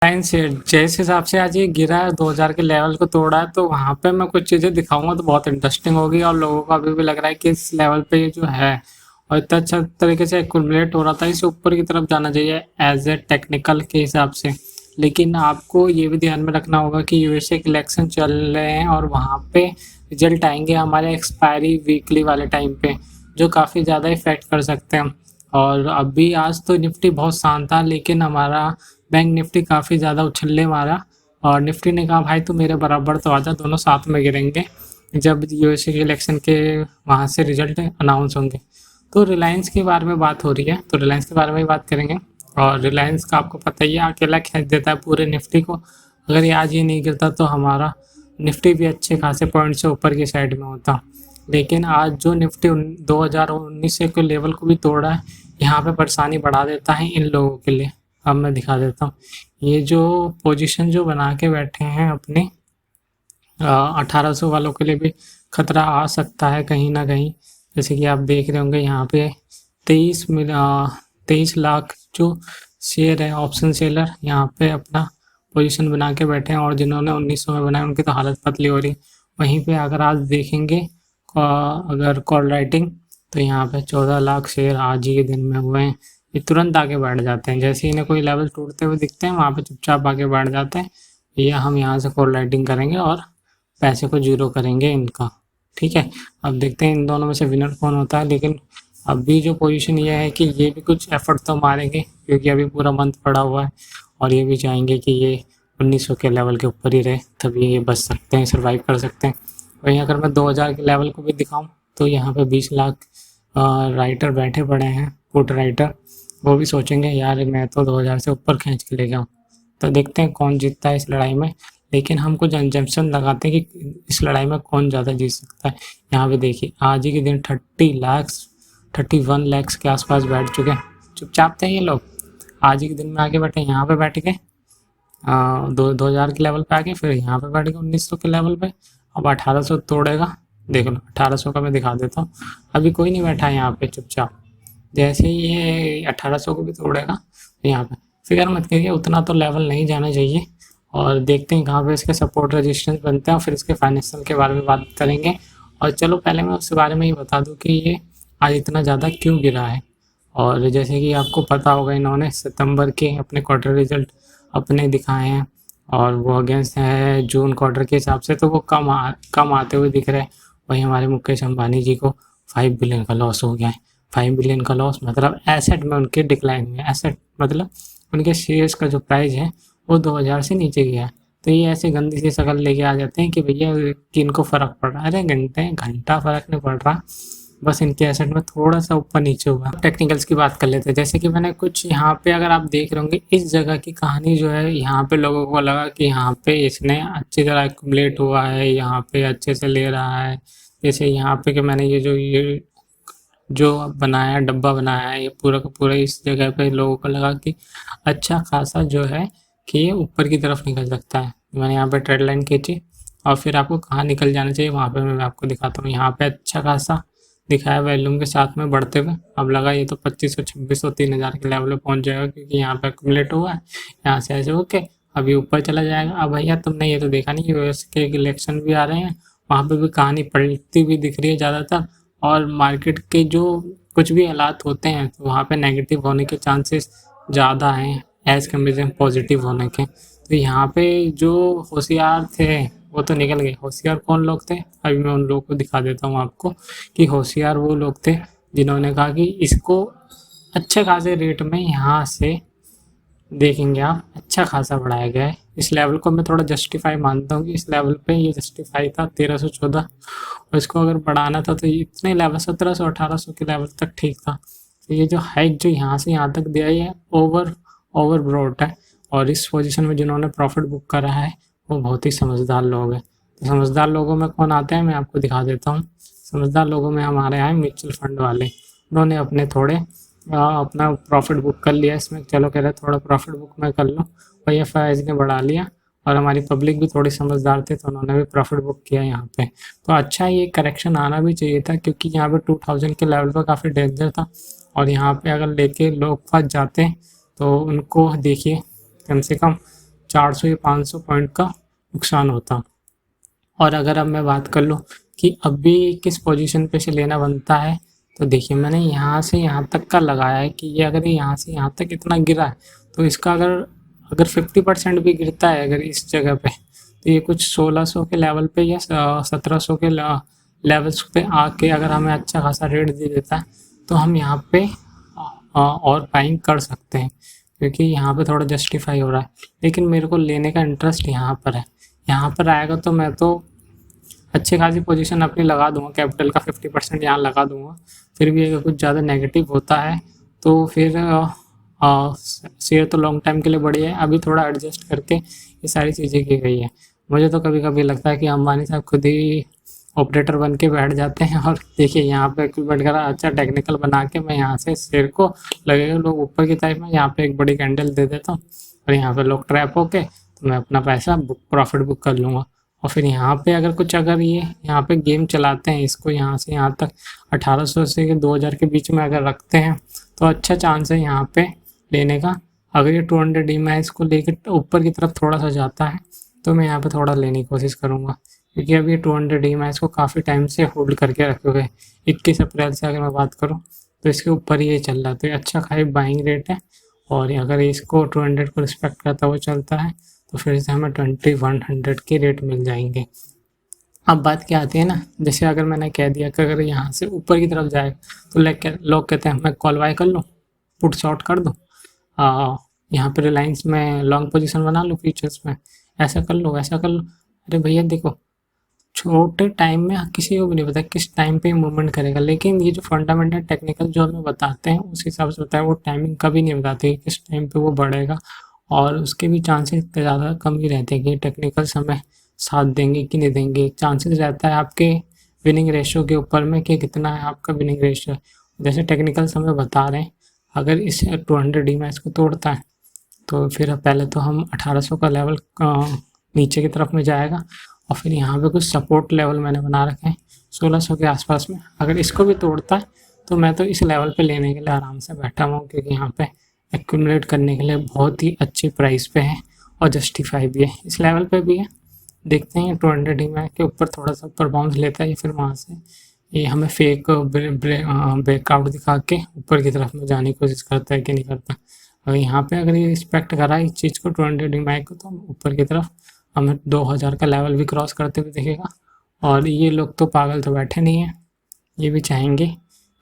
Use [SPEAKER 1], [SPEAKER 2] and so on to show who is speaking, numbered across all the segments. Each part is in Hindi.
[SPEAKER 1] रिलायंस जिस हिसाब से आज ये गिरा है 2000 के लेवल को तोड़ा है, तो वहाँ पे मैं कुछ चीज़ें दिखाऊंगा तो बहुत इंटरेस्टिंग होगी और लोगों को अभी भी लग रहा है कि इस लेवल पे ये जो है और इतना अच्छा तरीके से एक्यूमुलेट हो रहा था, इसे ऊपर की तरफ जाना चाहिए एज ए टेक्निकल के हिसाब से। लेकिन आपको ये भी ध्यान में रखना होगा कि यूएसए के इलेक्शन चल रहे हैं और वहाँ पे रिजल्ट आएंगे हमारे एक्सपायरी वीकली वाले टाइम पे, जो काफ़ी ज़्यादा इफेक्ट कर सकते हैं। और अभी आज तो निफ्टी बहुत शांत था, लेकिन हमारा बैंक निफ्टी काफ़ी ज़्यादा उछल्ले मारा और निफ्टी ने कहा भाई तू मेरे बराबर तो आजा, दोनों साथ में गिरेंगे जब यूएसए के इलेक्शन के वहाँ से रिजल्ट अनाउंस होंगे। तो रिलायंस के बारे में बात हो रही है, तो रिलायंस के बारे में ही बात करेंगे। और रिलायंस का आपको पता ही है अकेला खींच देता है पूरे निफ्टी को। अगर ये आज ये नहीं गिरता तो हमारा निफ्टी भी अच्छे खासे पॉइंट से ऊपर की साइड में होता। लेकिन आज जो निफ्टी 2019 के लेवल को भी तोड़ा है, यहाँ पे परेशानी बढ़ा देता है इन लोगों के लिए। अब मैं दिखा देता हूँ, ये जो पोजीशन जो बना के बैठे हैं अपने 1800 वालों के लिए भी खतरा आ सकता है कहीं ना कहीं। जैसे कि आप देख रहे होंगे यहाँ पे 23 लाख जो शेयर है ऑप्शन सेलर यहाँ पे अपना पोजीशन बना के बैठे हैं, और जिन्होंने 1900 में बनाया उनकी तो हालत पतली हो रही है। वहीं पे अगर आज देखेंगे अगर कॉल राइटिंग, तो यहाँ पे 14 लाख शेयर आज ही के दिन में हुए हैं। ये तुरंत आगे बढ़ जाते हैं, जैसे इन्हें कोई लेवल टूटते हुए दिखते हैं वहाँ पे चुपचाप आगे बढ़ जाते हैं। या हम यहाँ से कॉल राइटिंग करेंगे और पैसे को जीरो करेंगे इनका, ठीक है। अब देखते हैं इन दोनों में से विनर कौन होता है। लेकिन अभी जो पोजीशन ये है कि ये भी कुछ एफर्ट तो मारेंगे, क्योंकि अभी पूरा मंथ पड़ा हुआ है और ये भी चाहेंगे कि ये 1900 के लेवल के ऊपर ही रहे, तभी ये बच सकते हैं, सर्वाइव कर सकते हैं। वहीं अगर मैं 2000 के लेवल को भी दिखाऊं तो यहाँ पे 20 लाख राइटर बैठे पड़े हैं, पुट राइटर। वो भी सोचेंगे यार मैं तो 2000 से ऊपर खींच के ले जाऊँ। तो देखते हैं कौन जीतता है इस लड़ाई में। लेकिन हम कुछ अंजम्पशन लगाते हैं कि इस लड़ाई में कौन ज़्यादा जीत सकता है। यहाँ पे देखिए आज ही के दिन 31 लाख के आसपास बैठ चुके हैं। चुपचाप थे ये लोग, आज ही के दिन में आगे बैठे, यहाँ पे बैठ गए 2000 के लेवल पे आके, फिर यहाँ पे बैठ गए 1900 के लेवल पे। अब 1800 तोड़ेगा, देख लो 1800 का मैं दिखा देता हूँ। अभी कोई नहीं बैठा है यहाँ पे चुपचाप, जैसे ही ये 1800 को भी तोड़ेगा यहाँ पे फिक्र मत करिए, उतना तो लेवल नहीं जाना चाहिए। और देखते हैं कहाँ पे इसके सपोर्ट रेजिस्टेंस बनते हैं और फिर इसके फाइनेंशियल के बारे में बात करेंगे। और चलो पहले मैं उसके बारे में ही बता दूँ कि ये आज इतना ज़्यादा क्यों गिरा है। और जैसे कि आपको पता होगा इन्होंने सितंबर के अपने क्वार्टर रिजल्ट अपने दिखाए हैं और वो अगेंस्ट है जून क्वार्टर के हिसाब से, तो वो कम आते हुए दिख रहे हैं। वहीं हमारे मुकेश अंबानी जी को 5 बिलियन का लॉस हो गया है। 5 बिलियन का लॉस मतलब एसेट में उनके डिक्लाइन हुए, एसेट मतलब उनके शेयर्स का जो प्राइस है वो 2000 से नीचे गया है। तो ये ऐसे गंदी सी शक्ल लेके आ जाते हैं कि भैया कि इनको फ़र्क पड़ रहा है। अरे घंटा फ़र्क नहीं पड़ रहा, बस इनके एसेट में थोड़ा सा ऊपर नीचे हुआ। टेक्निकल्स की बात कर लेते हैं, जैसे कि मैंने कुछ यहाँ पे अगर आप देख रहे होंगे इस जगह की कहानी जो है, यहाँ पे लोगों को लगा कि यहाँ पे इसने अच्छी तरह एक्यूमुलेट हुआ है, यहाँ पे अच्छे से ले रहा है। जैसे यहाँ पे कि मैंने ये जो बनाया डब्बा बनाया है, ये पूरा का पूरा इस जगह पे लोगों को लगा कि अच्छा खासा जो है कि ये ऊपर की तरफ निकल सकता है। मैंने यहाँ पे ट्रेड लाइन खींची और फिर आपको कहाँ निकल जाना चाहिए वहाँ पे मैं आपको दिखाता हूँ। यहाँ पे अच्छा खासा दिखाया वॉल्यूम के साथ में बढ़ते हुए, अब लगा ये तो 2500 2600 3000 के लेवल पे पहुँच जाएगा, क्योंकि यहाँ पे एक्यूमुलेट हुआ है। यहाँ से ऐसे ओके अभी ऊपर चला जाएगा। अब भैया तुमने ये तो देखा नहीं, यूएस के इलेक्शन भी आ रहे हैं, वहाँ पे भी कहानी पलटती हुई दिख रही है ज़्यादातर। और मार्केट के जो कुछ भी हालात होते हैं तो वहाँ पे नेगेटिव होने के चांसेस ज़्यादा हैं एज़ कम्पेरिजन पॉजिटिव होने के। तो यहाँ पे जो होशियार थे वो तो निकल गए। होशियार कौन लोग थे, अभी मैं उन लोगों को दिखा देता हूँ आपको कि होशियार वो लोग थे जिन्होंने कहा कि इसको अच्छे खासे रेट में यहाँ से देखेंगे आप अच्छा खासा बढ़ाया गया है। इस लेवल को मैं थोड़ा जस्टिफाई मानता हूँ कि इस लेवल पे ये जस्टिफाई था 1314, और इसको अगर बढ़ाना था तो इतने लेवल 1700 1800 के लेवल तक ठीक था। तो ये जो हाइक जो यहाँ से यहाँ तक दिया है ओवर ब्रॉड है। और इस पोजीशन में जिन्होंने प्रॉफिट बुक करा है वो बहुत ही समझदार लोग हैं। तो समझदार लोगों में कौन आते हैं मैं आपको दिखा देता हूँ। समझदार लोगों में हमारे यहाँ म्यूचुअल फंड वाले, उन्होंने अपने थोड़े अपना प्रॉफिट बुक कर लिया इसमें। चलो कह रहे थोड़ा प्रॉफिट बुक मैं कर लूँ, वही एफ ने बढ़ा लिया। और हमारी पब्लिक भी थोड़ी समझदार थे तो उन्होंने भी प्रॉफिट बुक किया यहाँ पे। तो अच्छा ये करेक्शन आना भी चाहिए था, क्योंकि यहाँ पे 2000 के लेवल पर काफ़ी डेंजर था। और यहाँ पे अगर लेके लोग फंस जाते तो उनको देखिए कम से कम 400 या 500 पॉइंट का नुकसान होता। और अगर अब मैं बात कर लूँ कि अभी किस पोजीशन पे से लेना बनता है, तो देखिए मैंने यहाँ से यहाँ तक का लगाया है कि ये अगर यहाँ से यहाँ तक इतना गिरा है तो इसका अगर 50% भी गिरता है अगर इस जगह पे, तो ये कुछ 1600 के लेवल पे या 1700 के लेवल्स पे आके अगर हमें अच्छा खासा रेट दे देता है तो हम यहाँ पे और बाइंग कर सकते हैं, क्योंकि यहाँ पे थोड़ा जस्टिफाई हो रहा है। लेकिन मेरे को लेने का इंटरेस्ट यहाँ पर है, यहाँ पर आएगा तो मैं तो अच्छी खासी पोजीशन अपनी लगा दूंगा, कैपिटल का 50% यहाँ लगा दूंगा। फिर भी अगर कुछ ज़्यादा नेगेटिव होता है तो फिर शेयर तो लॉन्ग टाइम के लिए बढ़िया है। अभी थोड़ा एडजस्ट करके ये सारी चीज़ें की गई है। मुझे तो कभी कभी लगता है कि अंबानी साहब खुद ही ऑपरेटर बन के बैठ जाते हैं। और देखिए यहाँ पे बैठ कर अच्छा टेक्निकल बना के मैं यहाँ से शेयर को लगेगा लोग ऊपर की तरफ में यहाँ पे एक बड़ी कैंडल दे देता हूँ और यहाँ पे लोग ट्रैप होके तो मैं अपना पैसा प्रॉफिट बुक कर लूँगा। और फिर यहाँ पे अगर ये यहाँ पे गेम चलाते हैं, इसको यहाँ से यहाँ तक 1800 से 2000 के बीच में अगर रखते हैं तो अच्छा चांस है यहाँ पे लेने का। अगर ये 200 DMA इसको लेकर ऊपर की तरफ थोड़ा सा जाता है तो मैं यहाँ पे थोड़ा लेने की कोशिश करूँगा, क्योंकि अभी ये 200 DMA इसको काफ़ी टाइम से होल्ड करके रखे हुए। 21 अप्रैल से अगर मैं बात करूँ तो इसके ऊपर ये चल रहा है, तो ये अच्छा खाई बाइंग रेट है। और अगर इसको 200 को रिस्पेक्ट करता हुआ चलता है तो फिर से हमें 2100 के रेट मिल जाएंगे। अब बात क्या आती है ना, जैसे अगर मैंने कह दिया कि अगर यहाँ से ऊपर की तरफ जाए तो लोग कहते हैं मैं कॉल बाय कर लूँ, पुट शॉर्ट कर दूँ, यहाँ पे रिलायंस में लॉन्ग पोजीशन बना लूँ फ्यूचर्स में, ऐसा कर लो वैसा कर लो। अरे भैया देखो, छोटे टाइम में किसी को भी नहीं पता किस टाइम पे मूवमेंट करेगा, लेकिन ये जो फंडामेंटल टेक्निकल जो हमें बताते हैं उस हिसाब से बताया, वो टाइमिंग कभी नहीं बताते कि किस टाइम पे वो बढ़ेगा। और उसके भी चांसेस ज़्यादा कम ही रहते हैं कि टेक्निकल समय साथ देंगे कि नहीं देंगे। चांसेस रहता है आपके विनिंग रेशियो के ऊपर में कि कितना है आपका विनिंग रेशियो। जैसे टेक्निकल समय बता रहे हैं, अगर इस 200 DMA को तोड़ता है तो फिर पहले तो हम 1800 का लेवल नीचे की तरफ में जाएगा और फिर यहाँ पे कुछ सपोर्ट लेवल मैंने बना रखे हैं 1600 के आसपास में। अगर इसको भी तोड़ता है तो मैं तो इस लेवल पे लेने के लिए आराम से बैठा हूँ, क्योंकि यहाँ पे एक्यूमुलेट करने के लिए बहुत ही अच्छी प्राइस पे है और जस्टिफाई भी है। इस लेवल पे भी है, देखते हैं 200 DMA के ऊपर थोड़ा सा ऊपर बाउंस लेता है या फिर वहाँ से ये हमें फेक ब्रेकआउट दिखा के ऊपर की तरफ में जाने की कोशिश करता है कि नहीं करता। अगर यहाँ पे अगर ये रिस्पेक्ट करा इस चीज़ को 200 DMA को, तो ऊपर की तरफ हमें 2000 का लेवल भी क्रॉस करते हुए दिखेगा। और ये लोग तो पागल तो बैठे नहीं हैं, ये भी चाहेंगे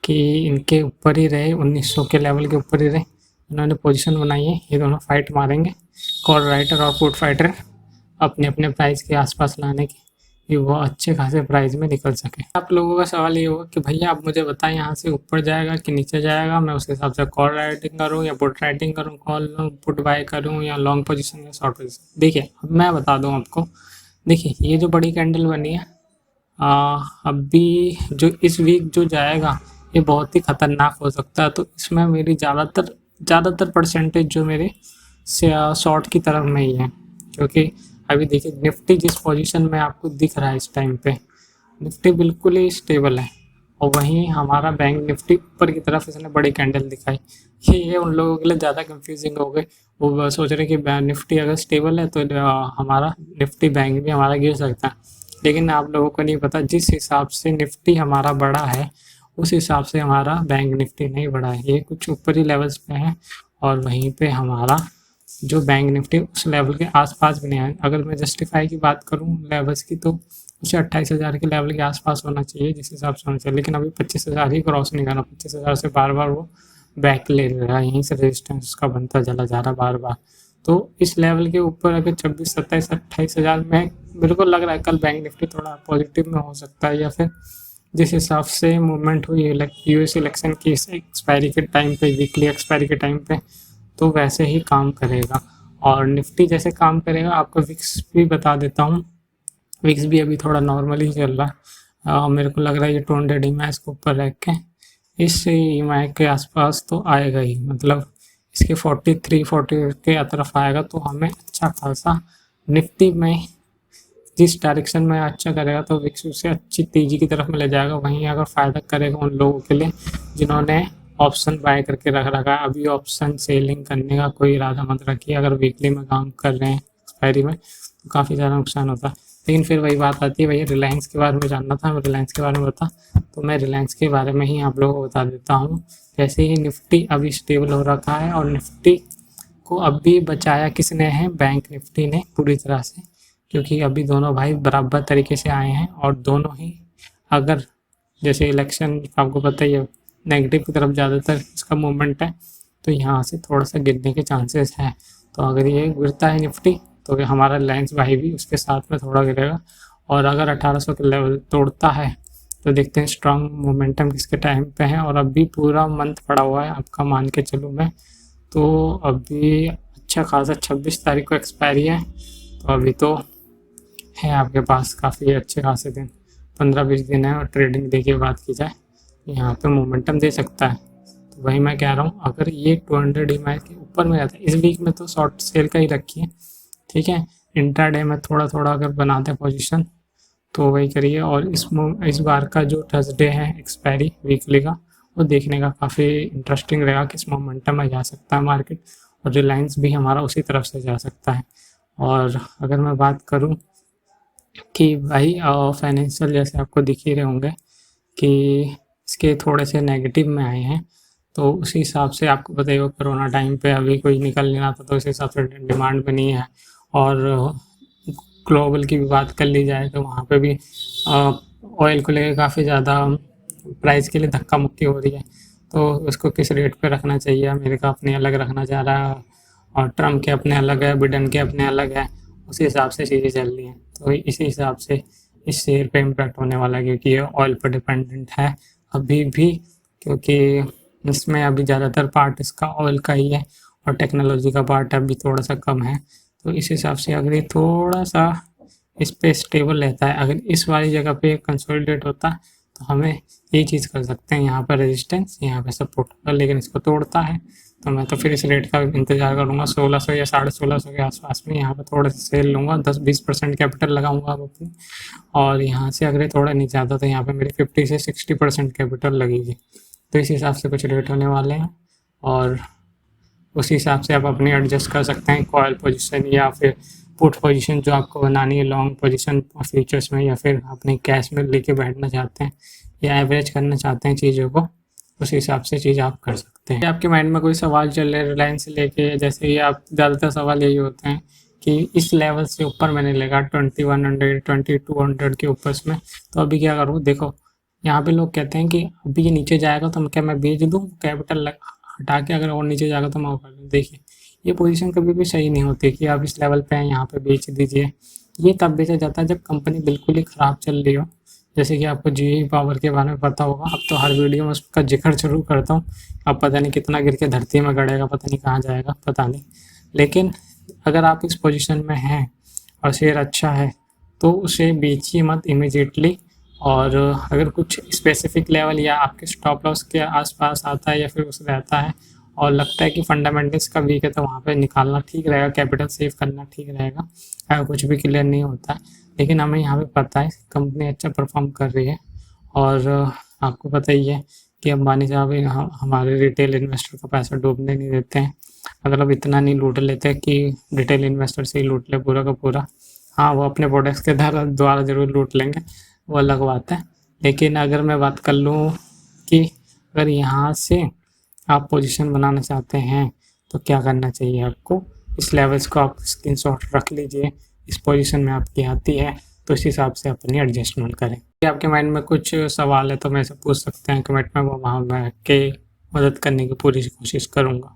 [SPEAKER 1] कि इनके ऊपर ही रहे, 1900 के लेवल के ऊपर ही रहे। इन्होंने पोजीशन बनाई है, ये दोनों फाइट मारेंगे, कॉल राइटर और पुट फाइटर, अपने अपने प्राइस के आसपास लाने की, कि वो अच्छे खासे प्राइस में निकल सके। आप लोगों का सवाल ये होगा कि भैया आप मुझे बताएं यहाँ से ऊपर जाएगा कि नीचे जाएगा, मैं उस हिसाब से कॉल राइटिंग करूँ या पुट राइटिंग करूँ, कॉल पुट बाय करूँ या लॉन्ग पोजीशन या शॉर्ट पोजीशन। देखिए अब मैं बता दूँ आपको, देखिए ये जो बड़ी कैंडल बनी है अभी जो इस वीक जो जाएगा ये बहुत ही ख़तरनाक हो सकता है। तो इसमें मेरी ज़्यादातर परसेंटेज जो मेरे शॉर्ट की तरफ में ही है, क्योंकि अभी देखिए निफ्टी जिस पोजीशन में आपको दिख रहा है इस टाइम पे, निफ्टी बिल्कुल ही स्टेबल है। और वहीं हमारा बैंक निफ्टी ऊपर की तरफ इसने बड़ी कैंडल दिखाई। ये उन लोगों के लिए ज़्यादा कंफ्यूजिंग हो गई, वो सोच रहे कि निफ्टी अगर स्टेबल है तो हमारा निफ्टी बैंक भी हमारा गिर सकता है। लेकिन आप लोगों को नहीं पता, जिस हिसाब से निफ्टी हमारा बढ़ा है उस हिसाब से हमारा बैंक निफ्टी नहीं बढ़ा है। ये कुछ ऊपरी लेवल्स पे है और वहीं पे हमारा जो बैंक निफ्टी उस लेवल के आसपास भी नहीं है। अगर मैं जस्टिफाई की बात करूं लेवल्स की, तो उसे 28,000 के लेवल के आसपास होना चाहिए जिस हिसाब से होना चाहिए, लेकिन अभी 25,000 ही क्रॉस नहीं करना। 25,000 से बार बार वो बैक ले रहा है, यहीं से रेजिस्टेंस उसका बनता चला जा रहा बार बार। तो इस लेवल के ऊपर अगर 26, 27, 28,000 में मेरे को लग रहा है कल बैंक निफ्टी थोड़ा पॉजिटिव में हो सकता है, या फिर जिस हिसाब से मूवमेंट हुई यूएस इलेक्शन की एक्सपायरी के टाइम पे, वीकली एक्सपायरी के टाइम पे, तो वैसे ही काम करेगा। और निफ्टी जैसे काम करेगा, आपको विक्स भी बता देता हूँ। विक्स भी अभी थोड़ा नॉर्मल ही चल रहा है। मेरे को लग रहा है ये 200 DMA को ऊपर रख के इस EMA के आसपास तो आएगा ही, मतलब इसके 43-40 के तरफ आएगा तो हमें अच्छा खासा निफ्टी में जिस डायरेक्शन में अच्छा करेगा तो विक्स उसे अच्छी तेज़ी की तरफ में ले जाएगा। वहीं अगर फ़ायदा करेगा उन लोगों के लिए जिन्होंने ऑप्शन बाय करके रखा है। अभी ऑप्शन सेलिंग करने का कोई इरादा मत रखिए। अगर वीकली में काम कर रहे हैं, एक्सपायरी में, तो काफ़ी ज़्यादा नुकसान होता है। लेकिन फिर वही बात आती है, भैया रिलायंस के बारे में जानना था, मैं रिलायंस के बारे में बता, तो मैं रिलायंस के बारे में ही आप लोगों को बता देता हूँ। जैसे ही निफ्टी अभी स्टेबल हो रखा है और निफ्टी को अभी बचाया किसने है, बैंक निफ्टी ने पूरी तरह से, क्योंकि अभी दोनों भाई बराबर तरीके से आए हैं और दोनों ही अगर जैसे इलेक्शन आपको पता ही है नेगेटिव की तरफ ज़्यादातर इसका मूवमेंट है, तो यहाँ से थोड़ा सा गिरने के चांसेस हैं। तो अगर ये गिरता है निफ्टी तो हमारा रिलायंस भाई भी उसके साथ में थोड़ा गिरेगा, और अगर 1800 के लेवल तोड़ता है तो देखते हैं स्ट्रॉन्ग मोमेंटम किसके टाइम पे है। और अभी पूरा मंथ पड़ा हुआ है आपका, मान के चलूँ मैं, तो अभी अच्छा खासा 26 तारीख को एक्सपायरी है, तो अभी तो है आपके पास काफ़ी अच्छे खासे दिन, 15-20 दिन है। और ट्रेडिंग डे की बात की जाए यहाँ पे मोमेंटम दे सकता है, तो वही मैं कह रहा हूँ अगर ये 200 EMA के ऊपर में रहता है, इस वीक में तो शॉर्ट सेल का ही रखिए, ठीक है। इंट्राडे में थोड़ा थोड़ा अगर बनाते हैं पोजीशन तो वही करिए। और इस बार का जो थर्सडे है एक्सपायरी वीकली का, वो देखने का काफ़ी इंटरेस्टिंग रहेगा, किस मोमेंटम में जा सकता है मार्केट, और रिलायंस भी हमारा उसी तरफ से जा सकता है। और अगर मैं बात करूं कि भाई फाइनेंशियल जैसे आपको दिख ही रहे होंगे कि इसके थोड़े से नेगेटिव में आए हैं, तो उसी हिसाब से आपको पता ही हो कोरोना टाइम पे अभी कोई निकल नहीं रहा था, तो उस हिसाब से डिमांड भी नहीं है। और ग्लोबल की भी बात कर ली जाए तो वहाँ पे भी ऑयल को लेकर काफ़ी ज़्यादा प्राइस के लिए धक्का मुक्की हो रही है, तो उसको किस रेट पे रखना चाहिए, अमेरिका अपने अलग रखना चाह रहा है और ट्रम्प के अपने अलग है, बिडेन के अपने अलग है, उसी हिसाब से चीज़ें चल रही हैं। तो इसी हिसाब से इस शेयर पे इम्पैक्ट होने वाला है, क्योंकि ये ऑयल पर डिपेंडेंट है अभी भी, क्योंकि इसमें अभी ज़्यादातर पार्ट इसका ऑयल का ही है और टेक्नोलॉजी का पार्ट अभी थोड़ा सा कम है। तो इस हिसाब से अगर ये थोड़ा सा इस पे स्टेबल रहता है, अगर इस वाली जगह पे कंसोलिडेट होता है तो हमें ये चीज़ कर सकते हैं, यहाँ पर रेजिस्टेंस, यहाँ पे सपोर्ट। अगर लेकिन इसको तोड़ता है तो मैं तो फिर इस रेट का इंतजार करूँगा 1600 या 1650 के आसपास में, यहाँ पे थोड़ा सा सेल लूँगा, 10-20% कैपिटल लगाऊंगा अब अपनी। और यहाँ से अगर थोड़ा नीचे आता तो यहाँ पे मेरी 50 से 60% कैपिटल लगेगी। तो इस हिसाब से कुछ रेट होने वाले हैं, और उसी हिसाब से आप अपनी एडजस्ट कर सकते हैं कॉल पोजीशन या फिर पुट पोजीशन जो आपको बनानी है, लॉन्ग पोजीशन फ्यूचर्स में, या फिर अपने कैश में लेके बैठना चाहते हैं या एवरेज करना चाहते हैं चीज़ों को, उस हिसाब से चीज़ आप कर सकते हैं। आपके माइंड में कोई सवाल चल रहे रिलायंस से लेके, जैसे ये आप ज़्यादातर सवाल यही होते हैं कि इस लेवल से ऊपर मैंने लगा 2100 2200 के ऊपर में, तो अभी क्या करूँ। देखो यहाँ पे लोग कहते हैं कि अभी ये नीचे जाएगा तो क्या मैं बेच दूँ, कैपिटल हटा के अगर और नीचे जाएगा तो मैं वो कर दूँ। देखिए ये पोजीशन कभी भी सही नहीं होती कि आप इस लेवल पे हैं यहाँ पे बेच दीजिए। ये तब बेचा जाता है जब कंपनी बिल्कुल ही ख़राब चल रही हो, जैसे कि आपको जीई पावर के बारे में पता होगा। अब तो हर वीडियो में उसका जिक्र जरूर करता हूँ, अब पता नहीं कितना गिर के धरती में गड़ेगा, पता नहीं कहाँ जाएगा, पता नहीं। लेकिन अगर आप इस पोजीशन में हैं और शेयर अच्छा है तो उसे बेचिए मत इमीडिएटली। और अगर कुछ स्पेसिफिक लेवल या आपके स्टॉप लॉस के आसपास आता है या फिर उस रहता है और लगता है कि फंडामेंटल्स का वीक है, तो वहाँ पे निकालना ठीक रहेगा, कैपिटल सेव करना ठीक रहेगा, अगर कुछ भी क्लियर नहीं होता है। लेकिन हमें यहाँ पे पता है कंपनी अच्छा परफॉर्म कर रही है, और आपको पता ही है कि अंबानी साहब हमारे रिटेल इन्वेस्टर का पैसा डूबने नहीं देते हैं। मतलब इतना नहीं लूट लेते कि रिटेल इन्वेस्टर से ही लूट ले पूरा का पूरा। हाँ, वो अपने प्रोडक्ट्स के द्वारा ज़रूर लूट लेंगे, वो अलग बात है। लेकिन अगर मैं बात कर लूँ कि अगर यहाँ से आप पोजीशन बनाना चाहते हैं तो क्या करना चाहिए आपको, इस लेवल्स को आप स्क्रीनशॉट रख लीजिए, इस पोजीशन में आपकी आती है तो इस हिसाब से अपनी एडजस्टमेंट करें। कि आपके माइंड में कुछ सवाल है तो मेरे से पूछ सकते हैं कमेंट में, वो वहाँ मैं के मदद करने की पूरी कोशिश करूँगा।